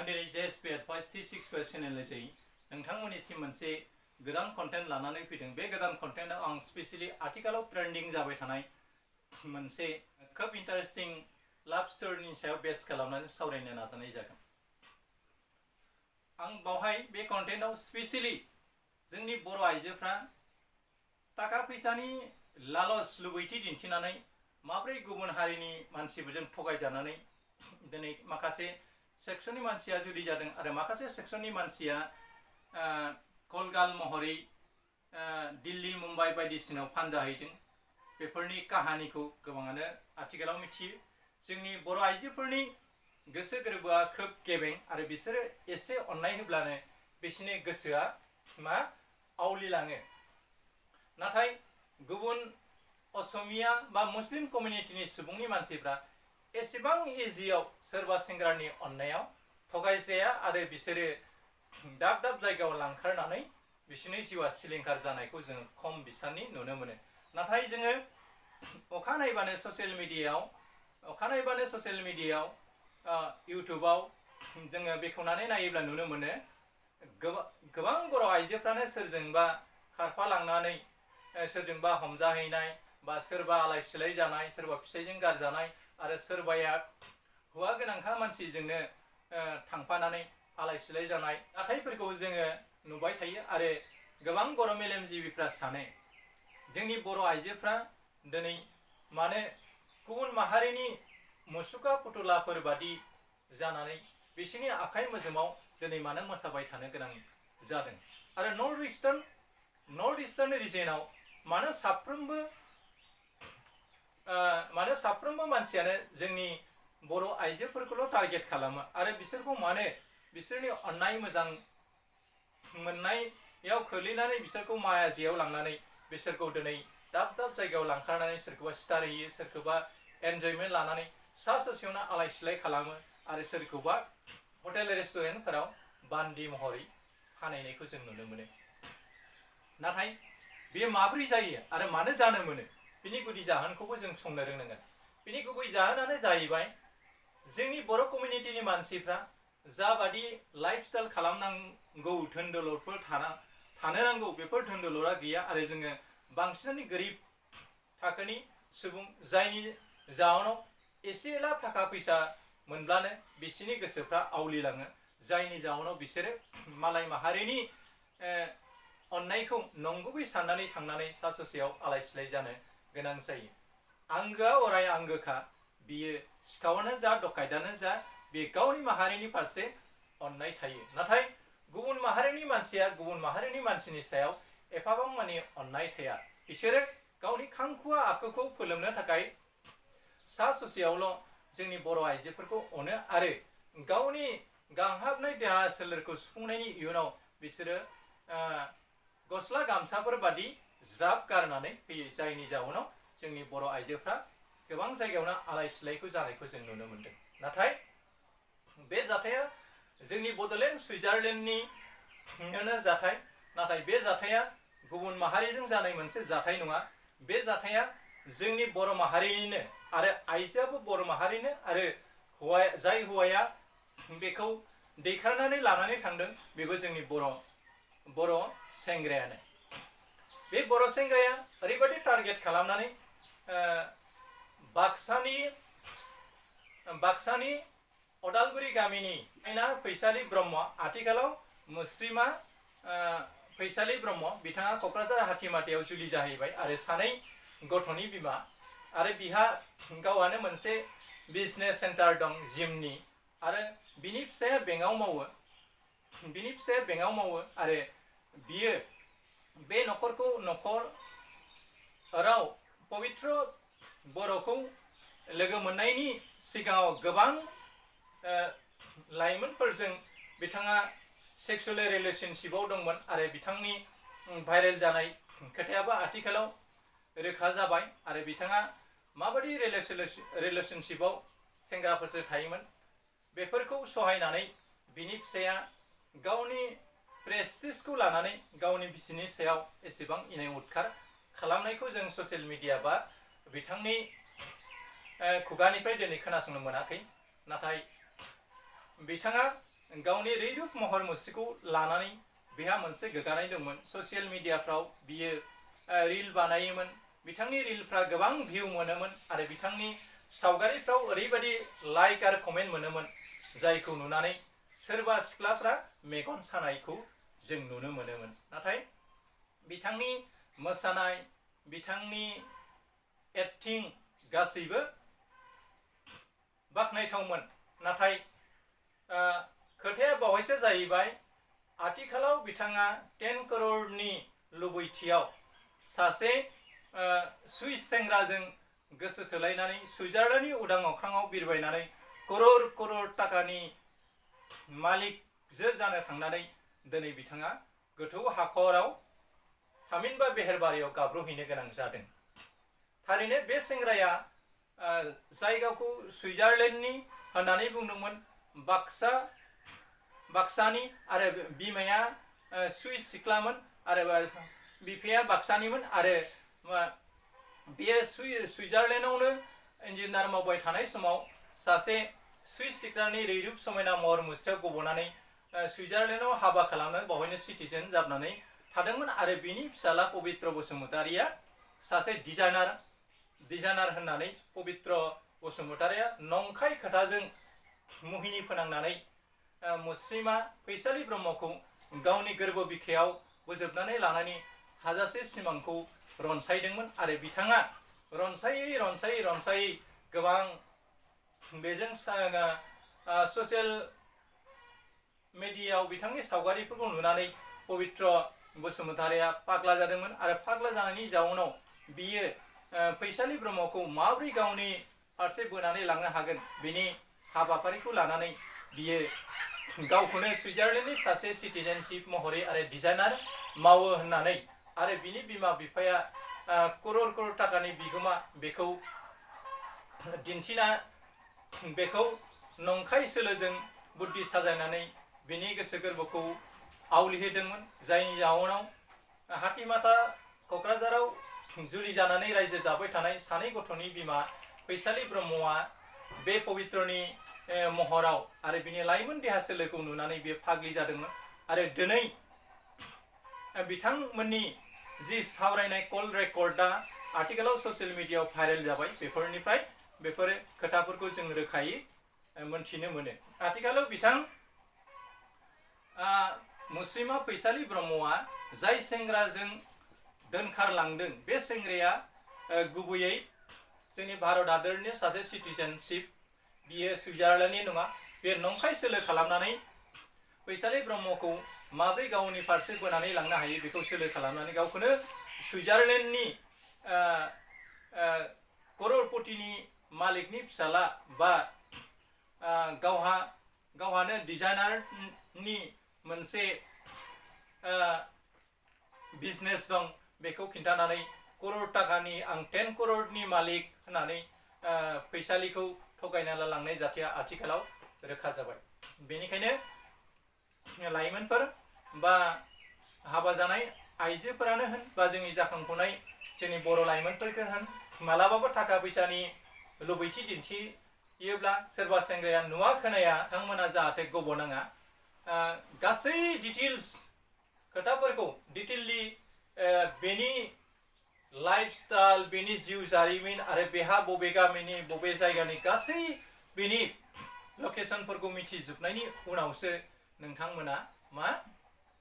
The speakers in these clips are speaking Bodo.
आं दिनै JSP Advice C6 चेनेलनिफ्राय नोंथांमोननिसिम मोनसे गोदान कन्टेन्ट लानानै फैदों। बे गोदान कन्टेन्टआव आं स्पेशली आथिखालाव ट्रेन्डिं जाबाय थानाय मोनसे खोब इन्टारेस्टिं लाभ स्टोरीनि सायाव बेस खालामनानै सावरायनो नाजानाय जागोन। आं बावहाय बे कन्टेन्टआव स्पेशली जोंनि बर' आइजोफ्रा थाखा फैसानि लालच लुबैथि दिन्थिनानै माब्रै गुबुन हारिनि मानसिफोरजों थगायजानानै दिनै माखासे सेक्सननि मानसिया जुलि जादों आरो माखासे सेक्सननि मानसिया कलगाल महरै दिल्ली मुम्बाइ बायदिसिनायाव फानजाहैदों। बेफोरनि काहानिखौ गोबाङानो आथिखालाव मिथियो। जोंनि बर' आइजोफोरनि गोसो गोरबोआ खोब गेबें आरो बिसोरो एसे अननाय होब्लानो बिसोरनि गोसोआ आवलिलाङो। नाथाय गुबुन असमिया बा मुस्लिम कमिउनिटिनि सुबुंनि मानसिफ्रा एसेबां इजियाव सोरबा सेंग्रानि अननायाव थगायजाया आरो बिसोरो दाब दाब जायगायाव लांखारनानै बिसोरनि जिउआ सिलिंखार जानायखौ जों खम बिसाननि नुनो मोनो। नाथाय जोङो अखानायबानो ससियेल मिडियायाव इउटुबाव जोङो बेखेवनानै नायोब्ला नुनो मोनो गोबां बर' आइजोफ्रानो सोरजोंबा खारफालांनानै सोरजोंबा हमजाहैनाय बा सोरबा आलाय सिलाय जानाय, सोरबा फिसायजों गारजानाय आरो सोरबाया हौवा गोनांखा मानसिजोंनो थांफानानै आलाय सिलाय जानाय जाथायफोरखौ जोङो नुबाय थायो। आरो गोबां बर' मेलेमजिबिफ्रा सानो जोंनि बर' आइजोफ्रा दिनै मानो गुबुन माहारिनि मुसुखा फुथुलाफोर बादि जानानै बिसोरनि आखाइ मोजोमाव दिनै मानो मोसाबाय थानो गोनां जादों। आरो नर्थ इस्टार्न रिजनाव मानो साफ्रोमबो मानसियानो जोंनि बर' आइजोफोरखौल' टारगेट खालामो आरो बिसोरखौ मानो बिसोरनि अननाय मोजां मोननायाव खोलैनानै बिसोरखौ माया जेयाव लांनानै बिसोरखौ दिनै दाब दाब जायगायाव लांखारनानै सोरखौबा स्टार होयो, सोरखौबा एन्जयमेन्ट लानानै सा ससेयावनो आलाय सिलाय खालामो आरो सोरखौबा हटेल रेस्टुरेन्टफोराव बान्दि महरै फानहैनायखौ जों नुनो मोनो। नाथाय बेयो माब्रै जायो आरो मानो जानो मोनो बिनि गुदि जाहोनखौबो जों संनो रोंनांगोन। बिनि गुबै जाहोनानो जाहैबाय जोंनि बर' कमिउनिटिनि मानसिफ्रा जाबादि लाइफ स्टाइल खालामनांगौ धोन दौलतफोर थानो नांगौ बेफोर धोन दौलतआ गैया आरो जोङो बांसिनानो गोरिब थाखोनि सुबुं, जायनि जाहोनाव एसेला थाखा फैसा मोनब्लानो बिसोरनि गोसोफ्रा आवलिलाङो, जायनि जाहोनाव बिसोरो मालाय माहारिनि अननायखौ नंगुबै साननानै थांनानै सा ससेयाव आलाय सिलाय जानो गोनां जायो। आंगोआ अराय आंगोखा, बियो सिखावानो जा डकाइतानो जा बे गावनि माहारिनि फारसे अननाय थायो। नाथाय गुबुन माहारिनि मानसिया गुबुन माहारिनि मानसिनि सायाव एफाबां मानि अननाय थाया। बिसोरो गावनि खांखुवा आखुखौ फोलोमनो थाखाय सा ससेयावल' जोंनि बर' आइजोफोरखौ अनो आरो गावनि गांहाबनाय देहा सोलेरखौ सुफुंनायनि इयुनाव बिसोरो गस्ला गामसाफोर बादि ज्राब गारनानै फैयो, जायनि जाहोनाव जोंनि बर' आइजोफ्रा गोबां जायगायावनो आलाय सिलायखौ जानायखौ जों नुनो मोनदों। नाथाय बे जाथाया जोंनि बड'लेण्ड सुइजारलेण्डनिनो जाथाय, नाथाय बे जाथाया गुबुन माहारिजों जानाय मोनसे जाथाय नङा। बे जाथाया जोंनि बर' माहारिनिनो आरो आइजोआबो बर' माहारिनो आरो जाय हौवाया बेखौ दैखारनानै लानानै थांदों बेबो जोंनि बर' सेंग्रायानो। बे बर' सेंग्राया ओरैबायदि टारगेट खालामनानै बाक्सानि अदालगुरि गामिनि फैसालि ब्रह्म, आथिखालाव मुस्रिमा फैसालि ब्रह्म, बिथाङा क'क्राझार हाथिमाटायाव जुलि जाहैबाय आरो 2 गथ'नि बिमा आरो बिहा गावहानो मोनसे बिजनेस सेन्टार दं जिमनि आरो बिनि फिसाया बेंकआव मावो आरो बियो बे न'खराव पबित्र बर'खौ लोगो मोननायनि सिगाङाव गोबां लाइमोनफोरजों बिथाङा सेक्सुवेल रिलेशनशिपआव दंमोन आरो बिथांनि भाइरेल जानाय खोथायाबो आथिखालाव रोखा जाबाय आरो बिथाङा माबायदि रिलेशनशिपआव सेंग्राफोरजों थायोमोन बेफोरखौ सहायनानै बिनि फिसाया गावनि प्रेस्टिजखौ लानानै गावनि बिसिनि सायाव एसेबां इनाय उदखार खालामनायखौ जों ससियेल मिडिया बा बिथांनि खुगानिफ्राय दिनै खोनासंनो मोनाखै। नाथाय बिथाङा गावनि रैरुब महर मुस्रिखौ लानानै बेहा मोनसे गोग्गानाय दंमोन। ससियेल मिडियाफ्राव बियो रिल बानायोमोन। बिथांनि रिलफ्रा गोबां भिउ मोनोमोन आरो बिथांनि सावगारिफ्राव ओरैबायदि लाइक आरो कमेन्ट मोनोमोन जायखौ नुनानै सोरबा सिख्लाफ्रा मेगन सानायखौ जों नुनो मोनोमोन। नाथाय बिथांनि मोसानाय, बिथांनि एक्टिं गासैबो बाख्नायथावमोन। नाथाय खोथाया बावैसो जाहैबाय, आथिखालाव बिथाङा 10 करोड़नि लुबैथियाव सासे सुइस सेंग्राजों गोसो थोलायनानै सुइजारलेण्डनि उदां अख्राङाव बिरबायनानै करोड़ करोड़ टाकानि मालिकजो जानो थांनानै दिनै बिथाङा गोथौ हाखराव थामहिनबा बेहेरबारियाव गाब्रहैनो गोनां जादों। थारैनो बे सेंग्राया जाय गावखौ सुइजारलेण्डनि होननानै बुंदोंमोन, बाक्सानि आरो बिमाया सुइस सिख्लामोन आरो बिफाया बाक्सानिमोन आरो बियो सुइजारलेण्डआवनो इन्जिनियार मावबाय थानाय समाव सासे सुइस सिख्लानि रैरुब समायना महर मुस्रियाव गबनानै सुइजारलेण्डआव हाबा खालामनानै बावहायनो सिटिजेन जानानै थादोंमोन आरो बिनि फिसाला पबित्र बसुमतारीया सासे डिजाइनार होननानै पबित्र बसुमतारीया नंखाय खोथाजों मुहिनि फोनांनानै मुस्रिमा फैसालि ब्रह्मखौ गावनि गोरबो बिखायाव बोजबनानै लानायनि हाजासे सिमांखौ रनसायदोंमोन आरो बिथाङा रनसायै गोबां बेजों ससियेल मिडियायाव बिथांनि सावगारिफोरखौ नुनानै पबित्र बसुमतारीया पागला जादोंमोन आरो पागला जानायनि जाउनाव बियो फैसालि ब्रह्मखौ माबोरै गावनि फारसे बोनानै लांनो हागोन बेनि हाबाफारिखौ लानानै बियो गावखौनो सुइजारलेण्डनि सासे सिटिजेनशिप महरै आरो डिजाइनार मावो होननानै आरो बिनि बिमा बिफाया करोड़ करोड़ टाकानि बिगोमा बेखौ दिन्थिना बेखौ नंखाय सोलोजों बुद्धि साजायनानै बिनि गोसो गोरबोखौ आवलिहोदोंमोन। जायनि जाउनाव हातिमाटा क'क्राझाराव जुलि जानानै रायजो जाबाय थानाय सानै गथ'नि बिमा फैसालि ब्रह्मआ बे पबित्रनि महराव आरो बिनि लाइमोन देहा सोलोखौ नुनानै बे फाग्लि जादोंमोन आरो दिनै बिथांमोननि जि सावरायनाय कल रेकर्डआ आथिखालाव ससियेल मिडियायाव भाइरेल जाबाय। बेफोरनिफ्राय बेफोर खोथाफोरखौ जों रोखायै मोनथिनो मोनो। आथिखालाव बिथां मुस्रिमा फैसालि ब्रह्मआ जाय सेंग्राजों दोनखारलांदों बे सेंग्राया गुबैयै जोंनि भारत हादरनि सासे सिटिजेनशिप, बियो सुइजारलेण्डनि नङा। बे नंखाय सोलो खालामनानै फैसालि ब्रह्मखौ माब्रै गावनि फारसे बोनानै लांनो हायो बेखौ सोलो खालामनानै गावखौनो सुइजारलेण्डनि करोड़पतिनि मालिकनि फिसाला बा गावहानो डिजाइनारनि मोनसे बिजनेस दं बेखौ खिन्थानानै करोड़ टाकानि आं 10 करोड़नि मालिक होननानै फैसालिखौ थगायना लांनाय जाथाया आथिखालाव रोखा जाबाय। बेनिखायनो लाइमोनफोर बा हाबा जानाय आइजोफोरानो होन बा जोंनि जाखांफुनाय जोंनि बर' लाइमोनफोरखौ होन, मालाबाबो थाखा फैसानि लुबैथि दिन्थियोब्ला सोरबा सेंग्राया नुवा खोनाया बिथांमोना जाहाथे गबनाङा। गासै डिटेल्स खोथाफोरखौ डिटेललि बेनि लाइफ स्टाइल, बेनि जिउ जारिमिन आरो बेहा बबे गामिनि बबे जायगानि गासै बेनि लकेशनफोरखौ मिथिजोबनायनि उनावसो नोंथांमोना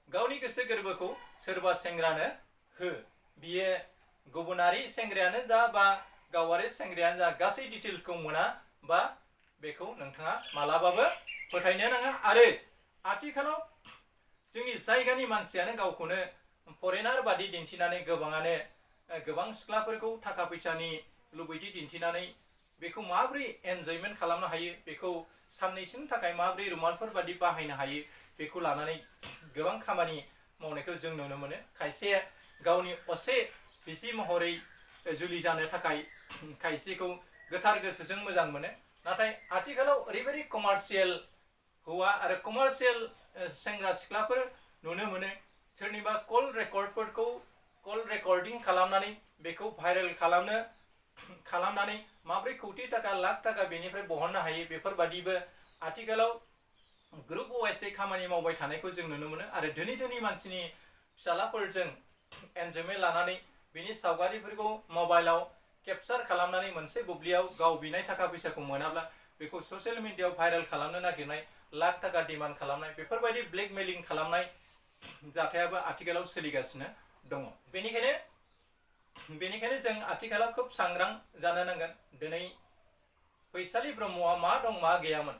गावनि गोसो गोरबोखौ सोरबा सेंग्रानो हो। बियो गुबुनारि सेंग्रायानो जा बा गावारि सेंग्रायानो जा गासै डिटेल्सखौ मोना बा बेखौ नोंथाङा मालाबाबो फोथायनो नाङा। आरो आथिखालाव जोंनि जायगानि मानसियानो गावखौनो फरेनार बादि दिन्थिनानै गोबाङानो गोबां सिख्लाफोरखौ थाखा फैसानि लुबैथि दिन्थिनानै बेखौ माबोरै एन्जयमेन्ट खालामनो हायो, बेखौ साननैसोनि थाखाय माबोरै रुमालफोर बादि बाहायनो हायो बेखौ लानानै गोबां खामानि मावनायखौ जों नुनो मोनो। खायसे गावनि असे बिसि महरै जुलि जानो थाखाय खायसेखौ गोथार गोसोजों मोजां मोनो। नाथाय आथिखालाव ओरैबायदि कमार्शियेल हौवा आरो कमार्शियेल सेंग्रा सिख्लाफोर नुनो मोनो। सोरनिबा कल रेकर्डिं खालामनानै बेखौ भाइरेल खालामनानै माब्रै कौटि टाका लाख टाका बेनिफ्राय बहननो हायो बेफोरबादिबो आथिखालाव ग्रुप वाइसै खामानि मावबाय थानायखौ जों नुनो मोनो आरो धोनि मानसिनि फिसालाफोरजों एन्जयमेन्ट लानानै बिनि सावगारिफोरखौ मबाइलाव केपचार खालामनानै मोनसे बुब्लियाव गाव बिनाय थाखा फैसाखौ मोनाब्ला बेखौ ससियेल मिडियायाव भाइरेल खालामनो नागिरनाय लाख थाखा डिमान्ड खालामनाय बेफोरबायदि ब्लेकमेलिं खालामनाय जाथायाबो आथिखालाव सोलिगासिनो दङ। बेनिखायनो जों आथिखालाव खोब सांग्रां जानो नांगोन। दिनै फैसालि ब्रह्मआ मा दं मा गैयामोन,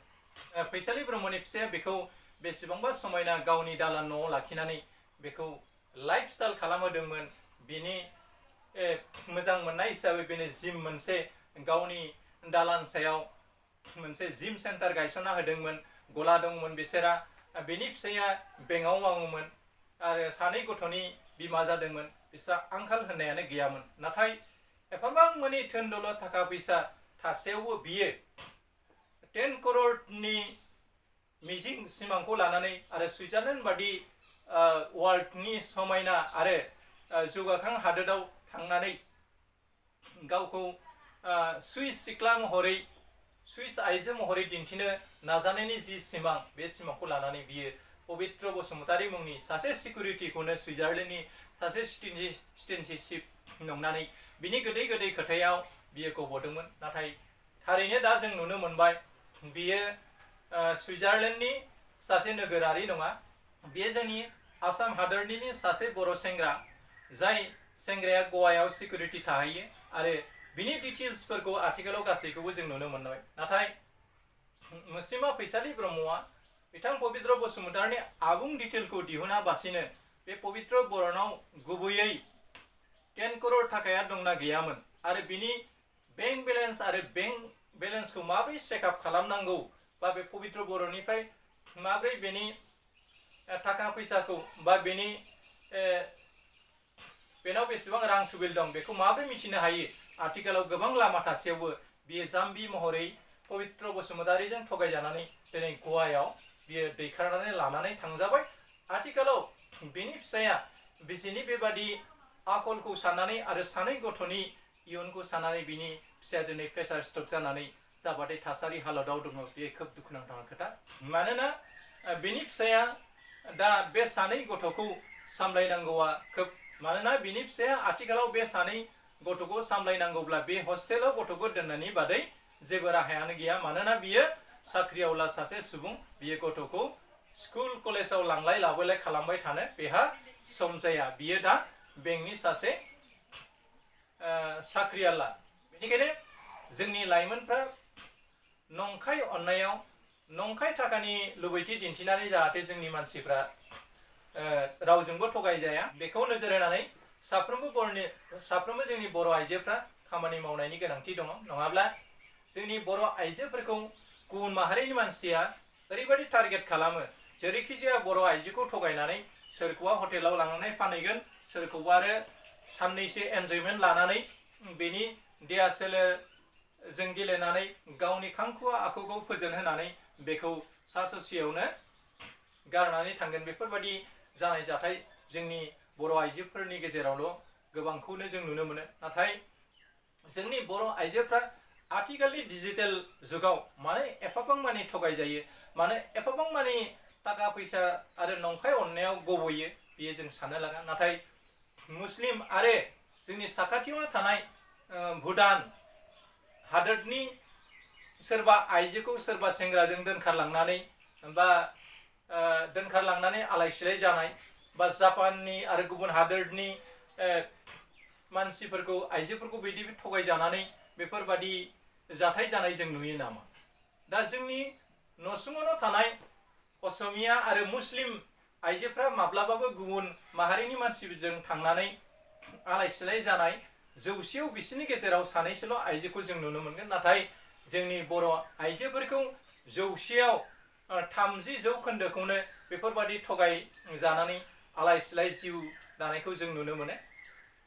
फैसालि ब्रह्मनि फिसाया बेखौ बेसेबांबा समायना गावनि दालान न'आव लाखिनानै बेखौ लाइफ स्टाइल खालामहोदोंमोन। बिनि मोजां मोननाय हिसाबै बेनो जिम मोनसे गावनि दालान सायाव मोनसे जिम सेन्टार गायसनना होदोंमोन, गला दंमोन बिसोरा। बेनि फिसाया बेंकआव मावोमोन आरो 2 गथ'नि बिमा जादोंमोन। बिस्रा आंखाल होननायानो गैयामोन। नाथाय एफाबां मानि धोन दौलत थाखा फैसा थासेयावबो बियो 10 करोड़नि मिजिं सिमांखौ लानानै आरो सुइजारलेण्ड बादि वर्ल्डनि समायना आरो जौगाखां हादोराव थांनानै गावखौ सुइस सिख्ला महरै, सुइस आइजो महरै दिन्थिनो नाजानायनि जि सिमां, बे सिमांखौ लानानै बियो पबित्र बसुमतारी मुंनि सासे सिकिउरिटिखौनो सुइजारलेण्डनि सासे सिटिजेनशिप नंनानै बिनि गोदै खोथायाव बियो गबोदोंमोन। नाथाय थारैनो दा जों नुनो मोनबाय बियो सुइजारलेण्डनि सासे नोगोरारि नङा, बियो जोंनि आसाम हादरनिनो सासे बर' सेंग्रा, जाय सेंग्राया गवायाव सिकिउरिटि थाहैयो आरो बिनि डिटेल्सफोरखौ आथिखालाव गासैखौबो जों नुनो मोनबाय। नाथाय मुस्लिमा फैसालि ब्रह्मआ बिथां पबित्र बसुमतारीनि आबुं डिटेलखौ दिहुनाबासिनो बे पबित्र बर'नाव गुबैयै 10 करोड़ थाखाया दंना गैयामोन आरो बिनि बेंक बेलेन्स आरो बेंक बेलेन्सखौ माबोरै चेकआप खालामनांगौ बा बे पबित्र बर'निफ्राय माबोरै बेनि थाखा फैसाखौ बा बेनाव बेसेबां रां थुबिल दं बेखौ माबोरै मिथिनो हायो। आथिखालाव गोबां लामा थासेयावबो बियो जाम्बि महरै पबित्र बसुमतारीजों थगायजानानै दिनै गवायाव बियो दैखारनानै लानानै थांजाबाय। आथिखालाव बिनि फिसाया बिसिनि बेबादि आखलखौ साननानै आरो 2 गथ'नि इयुनखौ साननानै बिनि फिसाया दिनै प्रेसार स्ट्रक जानानै जाबादि थासारि हालोदाव दङ, बे खोब दुखुनांथाव खोथा। मानोना बिनि फिसाया दा बे 2 गथ'खौ सामलायनांगौआ खोब, मानोना बिनि फिसाया आथिखालाव बे 2 गथ'खौ सामलायनांगौब्ला बे हस्टेलाव गथ'खौ दोननायनि बादै जेबो राहायानो गैया। मानोना बियो साख्रिआवला सासे सुबुं, बियो गथ'खौ स्कुल कलेजाव लांलाय लाबोलाय खालामबाय थानो बेहा सम जाया। बियो दा बेंकनि सासे साख्रिआवला। बेनिखायनो जोंनि लाइमोनफ्रा नंखाय अन्नायाव, नंखाय थाखानि लुबैथि दिन्थिनानै जाहाथे जोंनि मानसिफ्रा रावजोंबो थगायजाया, बेखौ नोजोर होनानै साफ्रोमबो जोंनि बर' आइजोफ्रा खामानि मावनायनि गोनांथि दङ। नङाब्ला जोंनि बर' आइजोफोरखौ गुबुन माहारिनि मानसिया ओरैबायदि टारगेट खालामो, जेरैखि जाया बर' आइजोखौ थगायनानै सोरखौबा हटेलाव लांनानै फानहैगोन, सोरखौबा आरो साननैसो एन्जयमेन्ट लानानै बेनि देहा सोलेरजों गेलेनानै गावनि खांखुवा आखुखौ फोजोनहोनानै बेखौ सा ससेयावनो गारनानै थांगोन। बेफोरबायदि जानाय जाथाय जोंनि बर' आइजोफोरनि गेजेरावल' गोबांखौनो जों नुनो मोनो। नाथाय जोंनि बर' आइजोफ्रा आथिखालनि डिजिटेल जुगाव मानो एफाबां मानि थगायजायो, मानो एफाबां मानि थाखा फैसा आरो नंखाय अननायाव गबयो, बियो जों साननो लागा। नाथाय मुस्लिम आरो जोंनि साखाथियावनो थानाय भुटान हादोरनि सोरबा आइजोखौ सोरबा सेंग्राजों दोनखारलांनानै आलाय सिलाय जानाय, बा जापाननि आरो गुबुन हादोरनि मानसिफोरखौ, आइजोफोरखौ बिदि थगायजानानै बेफोरबादि जाथाय जानाय जों नुयो नामा? दा जोंनि नसुङावनो थानाय असमिया आरो मुस्लिम आइजोफ्रा माब्लाबाबो गुबुन माहारिनि मानसिजों थांनानै आलाय सिलाय जानाय 100आव बिसोरनि गेजेराव 2सल' आइजोखौ जों नुनो मोनगोन। नाथाय जोंनि बर' आइजोफोरखौ 100आव 30% बेफोरबादि थगायजानानै आलाय सिलाय जिउ दानायखौ जों नुनो मोनो।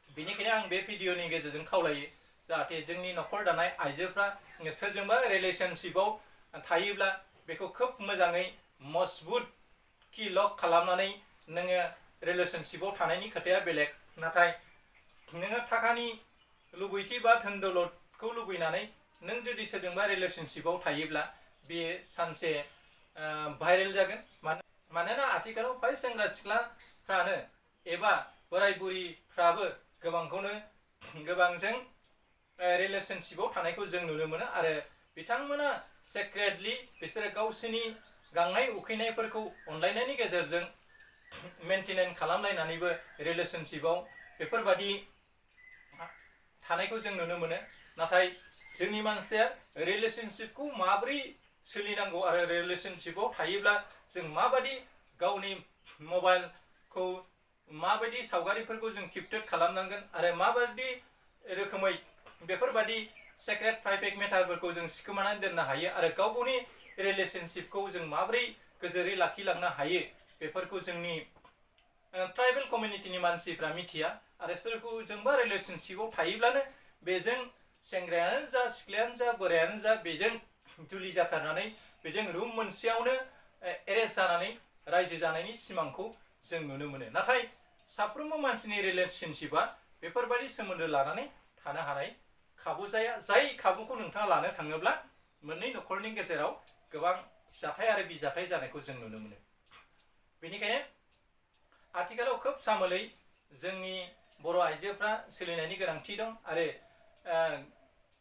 बेनिखायनो आं बे भिडिअनि गेजेरजों खावलायो जाहाथे जोंनि न'खर दानाय आइजोफ्रा सोरजोंबा रिलेशनशिपआव थायोब्ला बेखौ खोब मोजाङै मजबुत कि लक खालामनानै नोङो रिलेशनशिपआव थानायनि खोथाया बेलेग। नाथाय नोङो थाखानि लुबैथि बा धोन दौलतखौ लुबैनानै नों जुदि सोरजोंबा रिलेशनशिपआव थायोब्ला बे सानसे भाइरेल जागोन मानोना आथिखालाव फ्राय सेंग्रा सिख्लाफ्रानो एबा बोराय बुरिफ्राबो गोबांजों रिलेशनशिपाव थानायखौ जों नुनो मोनो आरो बिथांमोना सेक्रेटलि बिसोरो गावसोरनि गांनाय उखैनायफोरखौ अनलायनायनि गेजेरजों मेनटेन खालामलायनानैबो रिलेशनशिपाव बेफोरबादि थानायखौ जों नुनो मोनो नाथाय जोंनि मानसिया रिलेशनशिपखौ माबोरै सोलिनांगौ आरो रिलेशनशिपाव थायोब्ला जों माबादि गावनि मबाइलखौ माबायदि सावगारिफोरखौ जों केपचार खालामनांगोन आरो माबायदि रोखोमै बेफोरबादि सेक्रेट प्राइभेट मेटारफोरखौ जों सिखोमानानै दोननो हायो आरो गावनि रिलेशनशिपखौ जों माबोरै गोजोरै लाखिलांनो हायो बेफोरखौ जोंनि ट्राइबेल कमिउनिटिनि मानसिफ्रा मिथिया आरो सोरजोंबा रिलेशनशिपाव थायोब्लानो बेजों सेंग्रायानो जा सिख्लायानो जा बोरायानो जा बेजों जुलि जाथारनानै बेजों रुम मोनसेयावनो एरेस्ट जानानै रायजो जानायनि सिमांखौ जों नुनो मोनो नाथाय साफ्रोमबो मानसिनि रिलेशनशिपा बेफोरबायदि सोमोन्दो लानानै थानो हानाय खाबु जाया जाय खाबुखौ नोंथाङा लानो थाङोब्ला मोननै नखरनि गेजेराव गोबां जाथाय आरो बिजाथाय जानायखौ जों नुनो मोनो बेनिखायनो आथिखालाव खोब सामोलै जोंनि बर' आइजोफ्रा सोलिनायनि गोनांथि दं आरो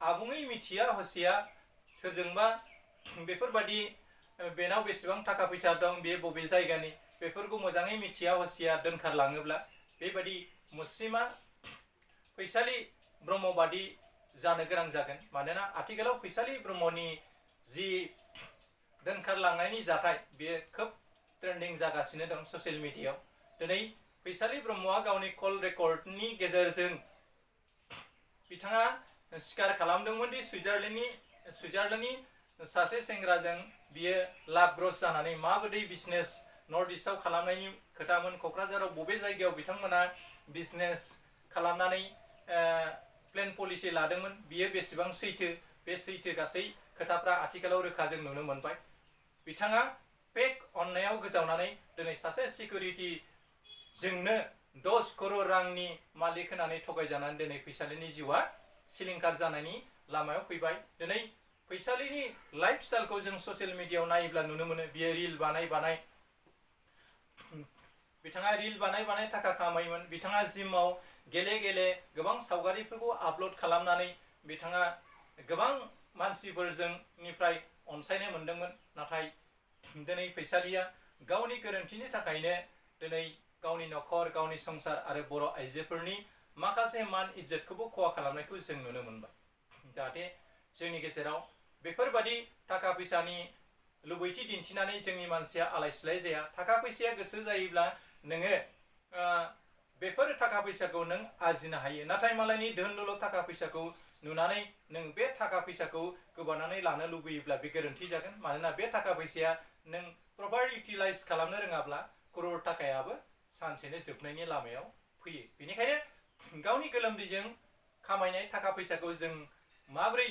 आबुङै मिथिया हसिया सोरजोंबा बेफोरबादि बेनाव बेसेबां थाखा फैसा दं बे बबे जायगानि बेफोरखौ मोजाङै मिथिया हसिया दोनखारलाङोब्ला बेबादि मुस्लिमा फैसालि ब्रह्म बादि जानो गोनां जागोन मानोना आथिखालाव फैसालि ब्रह्मनि जि दोनखारलांनायनि जाथाय बेयो खोब ट्रेन्डिं जागासिनो दं ससियेल मिडियायाव दिनै फैसालि ब्रह्मआ गावनि कल रेकर्डनि गेजेरजों बिथाङा स्वीकार खालामदोंमोन दि सुइजारलेण्डनि सासे सेंग्राजों बियो लाभ ग्रस जानानै माबायदि बिजनेस नर्थ इस्टआव खालामनायनि खोथामोन क'क्राझाराव बबे जायगायाव बिथांमोना बिजनेस खालामनानै प्लेन पलिसि लादोंमोन बियो बेसेबां सैथो बे सैथो गासै खोथाफ्रा आथिखालाव रोखा जों नुनो मोनबाय बिथाङा पेक अननायाव गोजावनानै दिनै सासे सिकिउरिटि जोंनो 10 करोड़ रांनि मालिक होनानै थगायजानानै दिनै फैसालिनि जिउआ सिलिंखार जानायनि लामायाव फैबाय दिनै फैसालिनि लाइफ स्टाइलखौ जों ससियेल मिडियायाव नायोब्ला नुनो मोनो बियो रिल बानाय बिथाङा रिल बानाय थाखा खामायोमोन बिथाङा जिमाव गेले गोबां सावगारिफोरखौ आपल'ड खालामनानै बिथाङा गोबां मानसिफोरनिफ्राय अनसायनाय मोन्दोंमोन नाथाय दिनै फैसालिया गावनि गोरोन्थिनि थाखायनो दिनै गावनि नखर गावनि संसार आरो बर' आइजोफोरनि माखासे मान इज्जतखौबो खहा खालामनायखौ जों नुनो मोनबाय जाहाथे जोंनि गेजेराव बेफोरबादि थाखा फैसानि लुबैथि दिन्थिनानै जोंनि मानसिया आलाय सिलाय जाया थाखा फैसाया गोसो जायोब्ला नोङो बेफोर थाखा फैसाखौ नों आरजिनो हायो नाथाय मालायनि धोन दौलत थाखा फैसाखौ नुनानै नों बे थाखा फैसाखौ गोबानानै लानो लुबैयोब्ला बे गोरोन्थि जागोन मानोना बे थाखा फैसाया नों प्रपार इउटिलाइज खालामनो रोङाब्ला करोड़ थाखायाबो सानसेनो जोबनायनि लामायाव फैयो बेनिखायनो गावनि गोलोमदैजों खामायनाय थाखा फैसाखौ जों माबोरै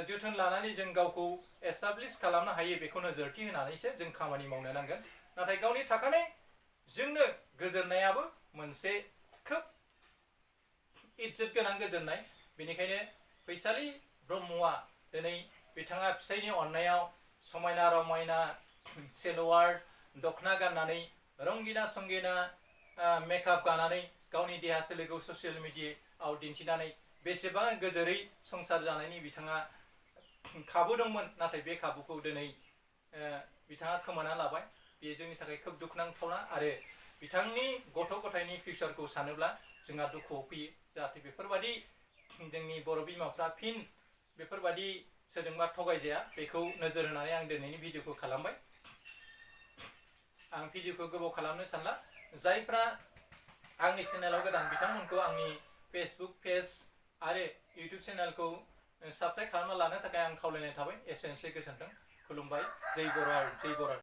जोथोन लानानै जों गावखौ एस्टाब्लिश खालामनो हायो बेखौ नोजोरथि होनानैसो जों खामानि मावनो नांगोन नाथाय गावनि थाखानाय जोंनो गोजोननायाबो मोनसे खोब इज्जत गोनां गोजोननाय बेनिखायनो फैसालि ब्रह्मआ दिनै बिथाङा फिसायनि अननायाव समायना रमायना सेलवार दखना गाननानै रंगिना संगिना मेकआप गानानै गावनि देहा सोलेरखौ ससियेल मिडियायाव दिन्थिनानै बेसेबां गोजोरै संसार जानायनि बिथाङा खाबु दंमोन नाथाय बे खाबुखौ दिनै बिथाङा खोमाना लाबाय बेयो जोंनि थाखाय खोब दुखुनांथावना आरो बिथांनि गथ' गथायनि फिउचारखौ सानोब्ला जोंहा दुखुआव फैयो जाहाथे बेफोरबादि जोंनि बर' बिमाफ्रा फिन बेफोरबादि सोरजोंबा थगायजाया बेखौ नोजोर होनानै आं दिनैनि भिडिअखौ खालामबाय आं भिडिअखौ गोबाव खालामनो सानला जायफ्रा आंनि चेनेलाव गोदान बिथांमोनखौ आंनि फेसबुक पेज आरो इउटुब चेनेलखौ साबस्क्राइब खालामना लानो थाखाय आं खावलायनाय थाबाय एसेनोसै गोजोन्थों खुलुमबाय जय बर'